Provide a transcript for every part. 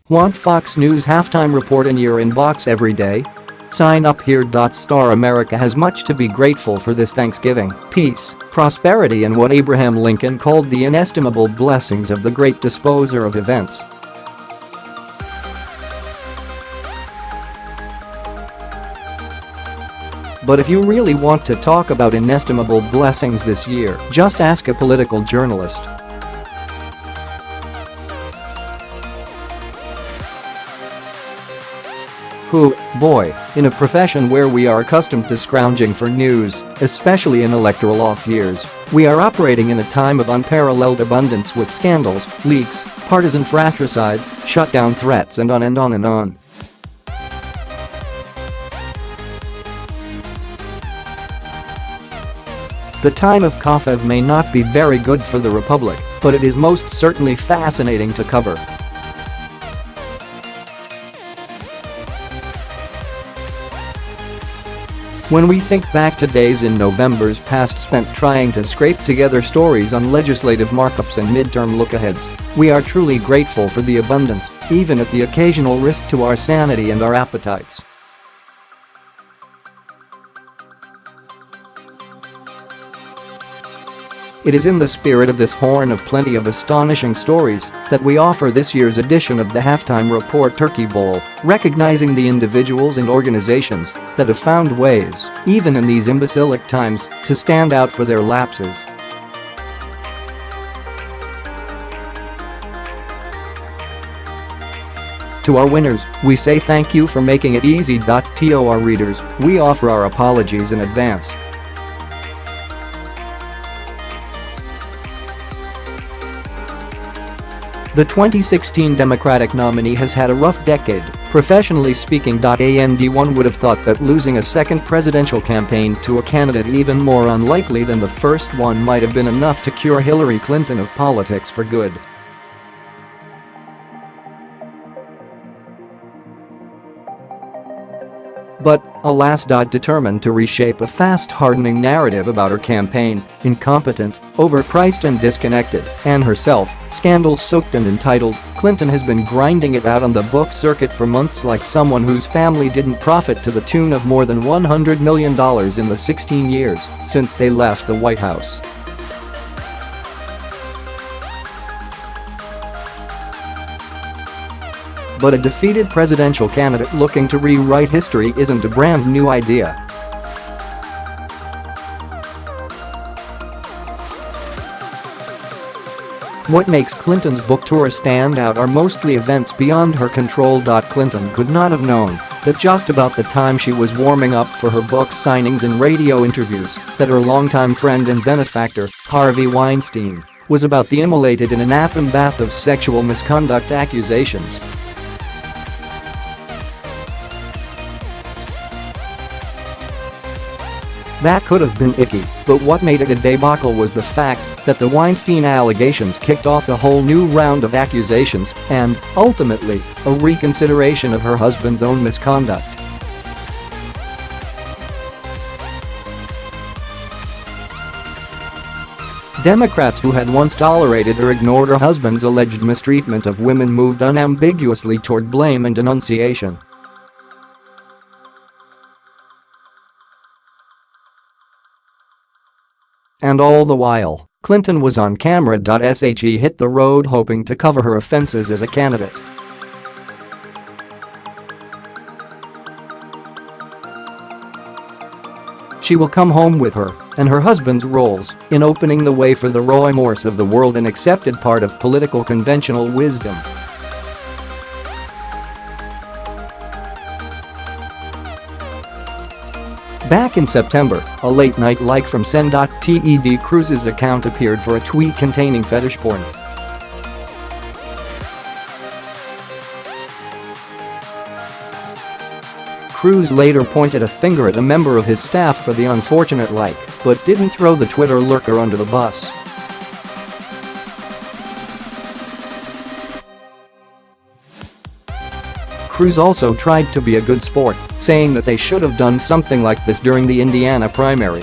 Want Fox News halftime report in your inbox every day? Sign up here. America has much to be grateful for this Thanksgiving: peace, prosperity, and what Abraham Lincoln called the inestimable blessings of the Great Disposer of Events. But if you really want to talk about inestimable blessings this year, just ask a political journalist. Who, boy, in a profession where we are accustomed to scrounging for news, especially in electoral off years, we are operating in a time of unparalleled abundance with scandals, leaks, partisan fratricide, shutdown threats, and on and on and on. The Time of Cofeve may not be very good for the Republic, but it is most certainly fascinating to cover. When we think back to days in Novembers past spent trying to scrape together stories on legislative markups and midterm look-aheads, we are truly grateful for the abundance, even at the occasional risk to our sanity and our appetites. It is in the spirit of this horn of plenty of astonishing stories that we offer this year's edition of the Halftime Report Turkey Bowl, recognizing the individuals and organizations that have found ways, even in these imbecilic times, to stand out for their lapses. To our winners, we say thank you for making it easy.To. Our readers, we offer our apologies in advance. The 2016 Democratic nominee has had a rough decade, professionally speaking.And. One would have thought that losing a second presidential campaign to a candidate even more unlikely than the first one might have been enough to cure Hillary Clinton of politics for good. But, alas.Determined to reshape a fast-hardening narrative about her campaign, incompetent, overpriced and disconnected, and herself, scandal-soaked and entitled, Clinton has been grinding it out on the book circuit for months like someone whose family didn't profit to the tune of more than $100 million in the 16 years since they left the White House. But a defeated presidential candidate looking to rewrite history isn't a brand new idea. What makes Clinton's book tour stand out are mostly events beyond her control. Clinton could not have known that just about the time she was warming up for her book signings and radio interviews that her longtime friend and benefactor, Harvey Weinstein, was about the immolated in an atom bath of sexual misconduct accusations. That could have been icky, but what made it a debacle was the fact that the Weinstein allegations kicked off a whole new round of accusations and, ultimately, a reconsideration of her husband's own misconduct. Democrats who had once tolerated or ignored her husband's alleged mistreatment of women moved unambiguously toward blame and denunciation. And all the while, Clinton was on camera.She hit the road hoping to cover her offenses as a candidate. She will come home with her and her husband's roles in opening the way for the Roy Morse of the world, an accepted part of political conventional wisdom. Back in September, a late-night like from Sen.Ted Cruz's account appeared for a tweet containing fetish porn. Cruz later pointed a finger at a member of his staff for the unfortunate like, but didn't throw the Twitter lurker under the bus. Cruz also tried to be a good sport, saying that they should have done something like this during the Indiana primary.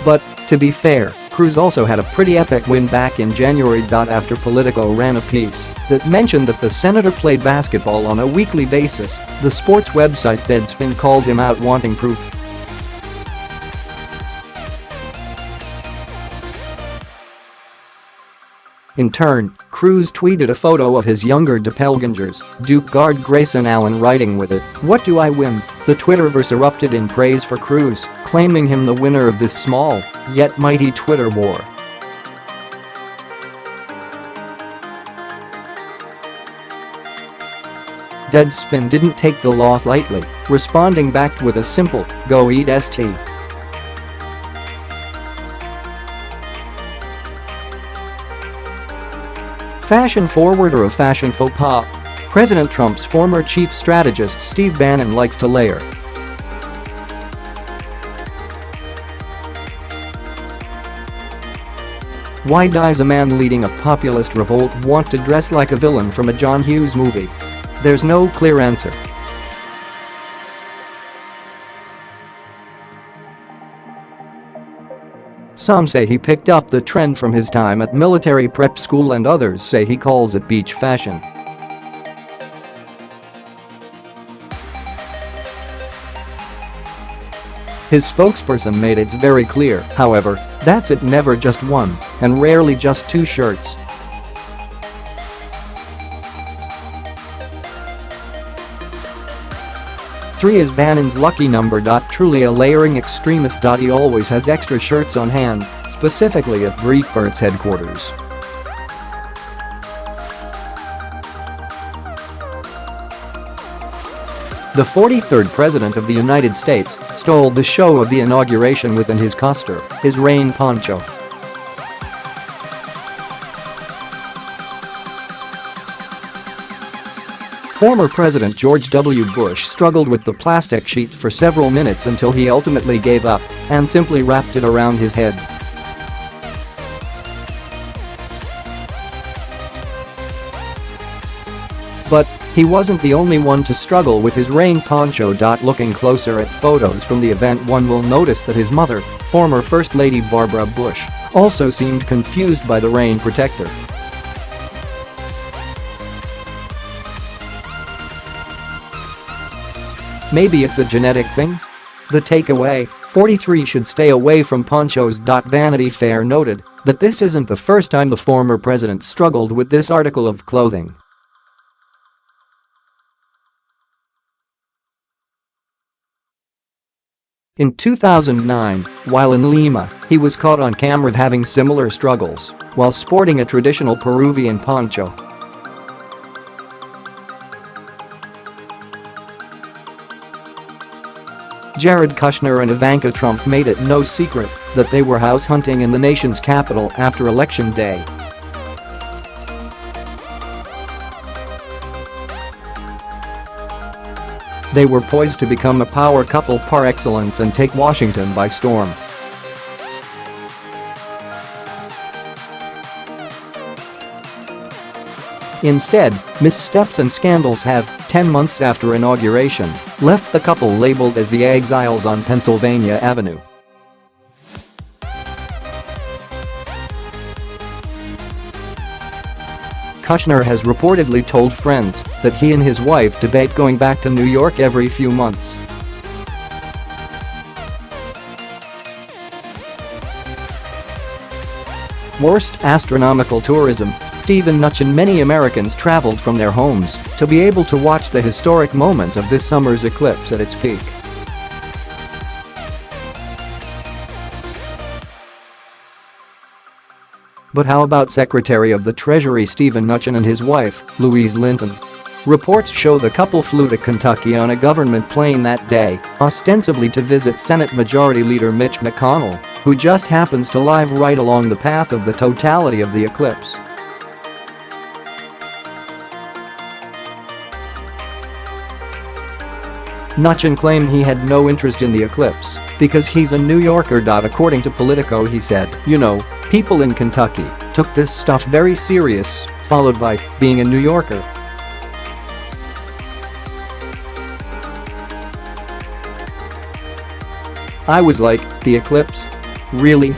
But, to be fair, Cruz also had a pretty epic win back in January. After Politico ran a piece that mentioned that the senator played basketball on a weekly basis, the sports website Deadspin called him out wanting proof. In turn, Cruz tweeted a photo of his younger doppelgangers, Duke guard Grayson Allen writing with it, "What do I win?" The Twitterverse erupted in praise for Cruz, claiming him the winner of this small, yet mighty Twitter war. Deadspin didn't take the loss lightly, responding back with a simple, "Go eat St." Fashion forward or a fashion faux pas? President Trump's former chief strategist Steve Bannon likes to layer. Why does a man leading a populist revolt want to dress like a villain from a John Hughes movie? There's no clear answer. Some say he picked up the trend from his time at military prep school, and others say he calls it beach fashion. His spokesperson made it very clear, however, that's it, never just one, and rarely just two shirts. Three is Bannon's lucky number. Truly a layering extremist. He always has extra shirts on hand, specifically at Breitbart's headquarters. The 43rd President of the United States stole the show of the inauguration within his costume, his rain poncho. Former President George W. Bush struggled with the plastic sheet for several minutes until he ultimately gave up and simply wrapped it around his head. But he wasn't the only one to struggle with his rain poncho. Looking closer at photos from the event, one will notice that his mother, former First Lady Barbara Bush, also seemed confused by the rain protector. Maybe it's a genetic thing? The takeaway: 43 should stay away from ponchos. Vanity Fair noted that this isn't the first time the former president struggled with this article of clothing. In 2009, while in Lima, he was caught on camera having similar struggles while sporting a traditional Peruvian poncho. Jared Kushner and Ivanka Trump made it no secret that they were house hunting in the nation's capital after Election Day. They were poised to become a power couple par excellence and take Washington by storm. Instead, missteps and scandals have, 10 months after inauguration, left the couple labeled as the exiles on Pennsylvania Avenue. Kushner has reportedly told friends that he and his wife debate going back to New York every few months. Worst astronomical tourism. Stephen Mnuchin. Many Americans traveled from their homes to be able to watch the historic moment of this summer's eclipse at its peak. But how about Secretary of the Treasury Stephen Mnuchin and his wife, Louise Linton? Reports show the couple flew to Kentucky on a government plane that day, ostensibly to visit Senate Majority Leader Mitch McConnell, who just happens to live right along the path of the totality of the eclipse. Mnuchin claimed he had no interest in the eclipse because he's a New Yorker. According to Politico, he said, "You know, people in Kentucky took this stuff very serious," followed by, "being a New Yorker." I was like, the eclipse? Really?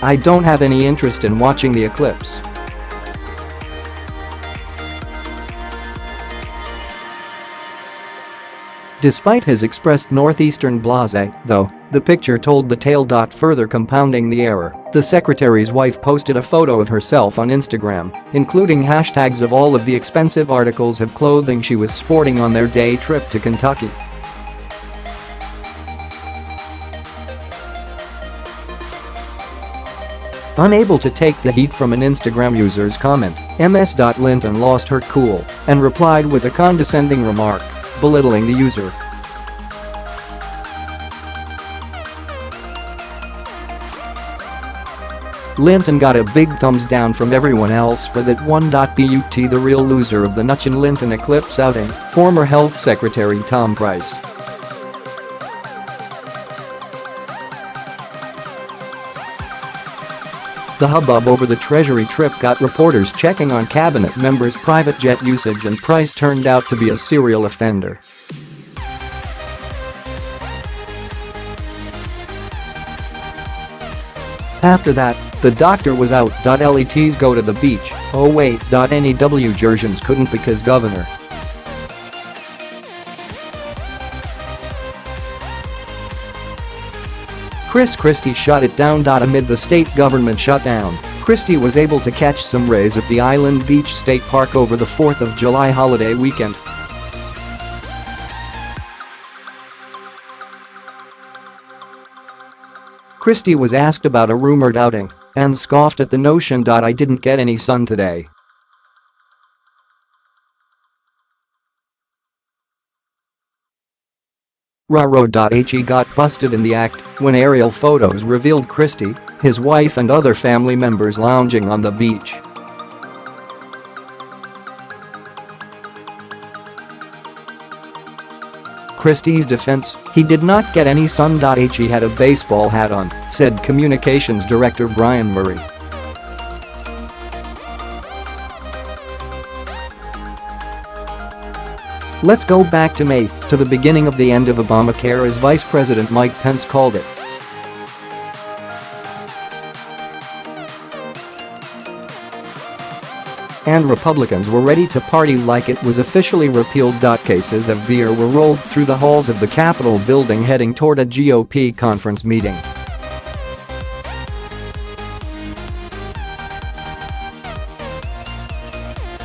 I don't have any interest in watching the eclipse. Despite his expressed northeastern blasé, though, the picture told the tale. Further compounding the error, the secretary's wife posted a photo of herself on Instagram, including hashtags of all of the expensive articles of clothing she was sporting on their day trip to Kentucky. Unable to take the heat from an Instagram user's comment, Ms.Clinton lost her cool and replied with a condescending remark, belittling the user. Clinton got a big thumbs down from everyone else for that one. But the real loser of the Nutchin Clinton eclipse outing, former Health Secretary Tom Price. The hubbub over the Treasury trip got reporters checking on cabinet members' private jet usage, and Price turned out to be a serial offender. After that, the doctor was out. Let's go to the beach. Oh wait, any W Jurgens couldn't because Governor Chris Christie shut it down. Amid the state government shutdown, Christie was able to catch some rays at the Island Beach State Park over the 4th of July holiday weekend. Christie was asked about a rumored outing and scoffed at the notion. I didn't get any sun today. He got busted in the act when aerial photos revealed Christie, his wife and other family members lounging on the beach. Christie's defense: he did not get any sun. He had a baseball hat on, said Communications Director Brian Murray. Let's go back to May, to the beginning of the end of Obamacare, as Vice President Mike Pence called it. And Republicans were ready to party like it was officially repealed. Cases of beer were rolled through the halls of the Capitol building heading toward a GOP conference meeting.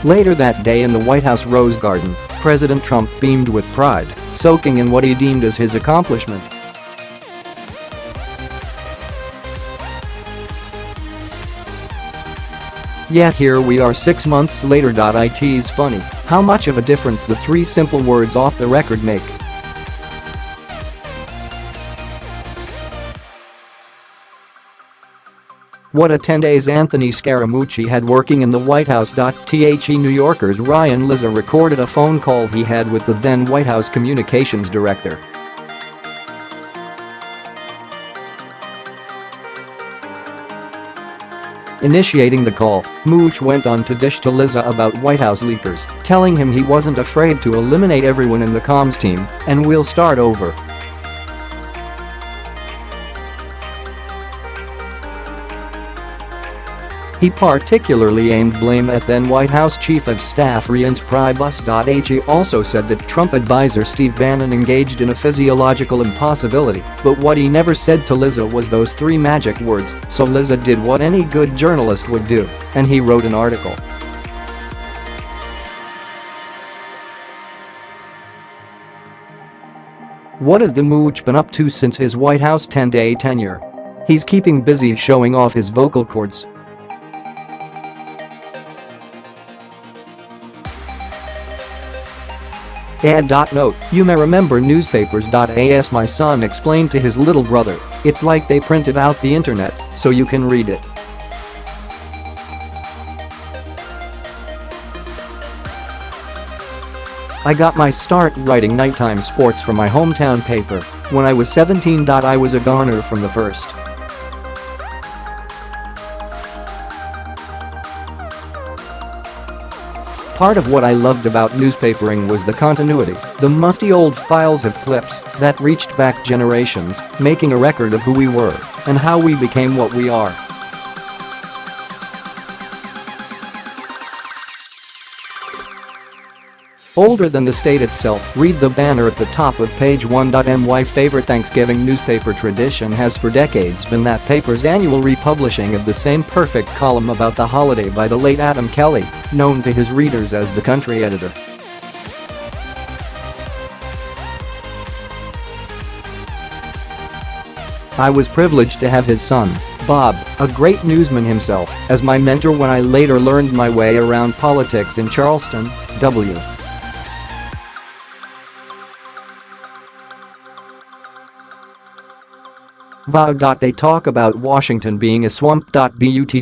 Later that day in the White House Rose Garden, President Trump beamed with pride, soaking in what he deemed as his accomplishment. Yet here we are 6 months later. It's funny how much of a difference the three simple words off the record make. What a 10 days Anthony Scaramucci had working in the White House.The New Yorker's Ryan Lizza recorded a phone call he had with the then White House communications director. Initiating the call, Mooch went on to dish to Lizza about White House leakers, telling him he wasn't afraid to eliminate everyone in the comms team, and we'll start over. He particularly aimed blame at then White House Chief of Staff Reince Priebus. He also said that Trump advisor Steve Bannon engaged in a physiological impossibility, but what he never said to Lizza was those three magic words, so Lizza did what any good journalist would do, and he wrote an article. What has the Mooch been up to since his White House 10-day tenure? He's keeping busy showing off his vocal cords. Note: you may remember newspapers. As my son explained to his little brother, it's like they printed out the internet so you can read it. I got my start writing nighttime sports for my hometown paper when I was 17. I was a goner from the first. Part of what I loved about newspapering was the continuity, the musty old files of clips that reached back generations, making a record of who we were and how we became what we are. Older than the state itself, read the banner at the top of page 1. My favorite Thanksgiving newspaper tradition has for decades been that paper's annual republishing of the same perfect column about the holiday by the late Adam Kelly, known to his readers as the country editor. I was privileged to have his son, Bob, a great newsman himself, as my mentor when I later learned my way around politics in Charleston, W. They talk about Washington being a swamp. But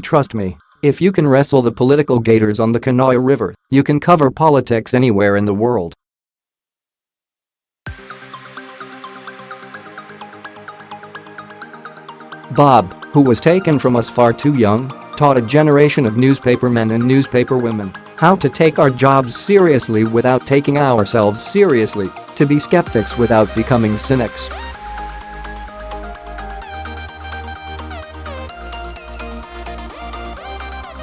trust me, if you can wrestle the political gators on the Kanawha River, you can cover politics anywhere in the world. Bob, who was taken from us far too young, taught a generation of newspapermen and newspaperwomen how to take our jobs seriously without taking ourselves seriously, to be skeptics without becoming cynics.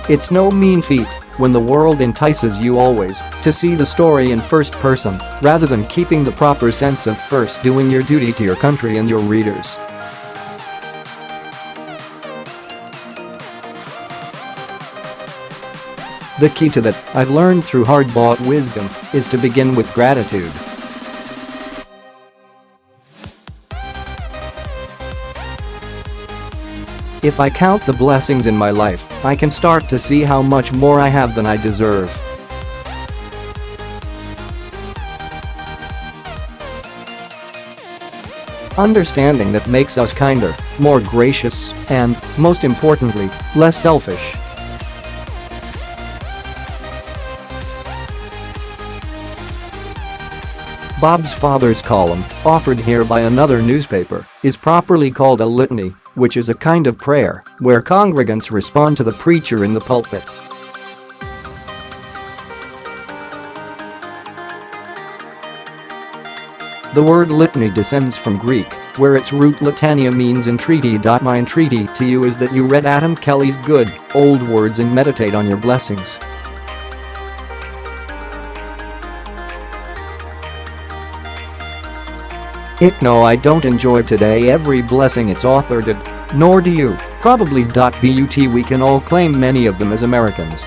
It's no mean feat, when the world entices you always, to see the story in first person, rather than keeping the proper sense of first doing your duty to your country and your readers. The key to that, I've learned through hard-bought wisdom, is to begin with gratitude. If I count the blessings in my life, I can start to see how much more I have than I deserve. Understanding that makes us kinder, more gracious, and, most importantly, less selfish. Bob's father's column, offered here by another newspaper, is properly called a litany, which is a kind of prayer where congregants respond to the preacher in the pulpit. The word litany descends from Greek, where its root litania means entreaty. My entreaty to you is that you read Adam Kelly's good, old words and meditate on your blessings. No, I don't enjoy today every blessing its author did, nor do you, probably. But we can all claim many of them as Americans.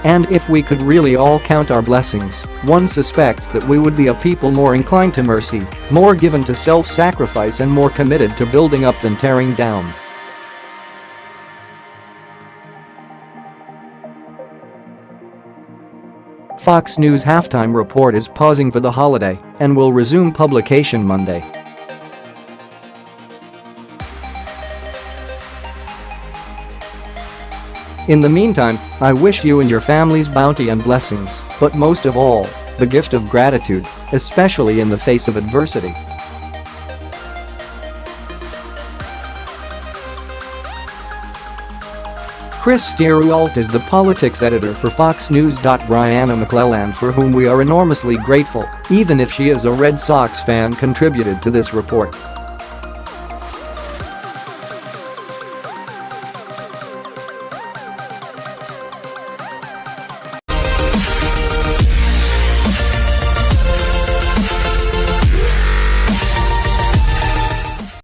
And if we could really all count our blessings, one suspects that we would be a people more inclined to mercy, more given to self-sacrifice and more committed to building up than tearing down. Fox News halftime report is pausing for the holiday and will resume publication Monday. In the meantime, I wish you and your families bounty and blessings, but most of all, the gift of gratitude, especially in the face of adversity. Chris Stierwalt is the politics editor for Fox News. Brianna McClelland, for whom we are enormously grateful, even if she is a Red Sox fan, contributed to this report.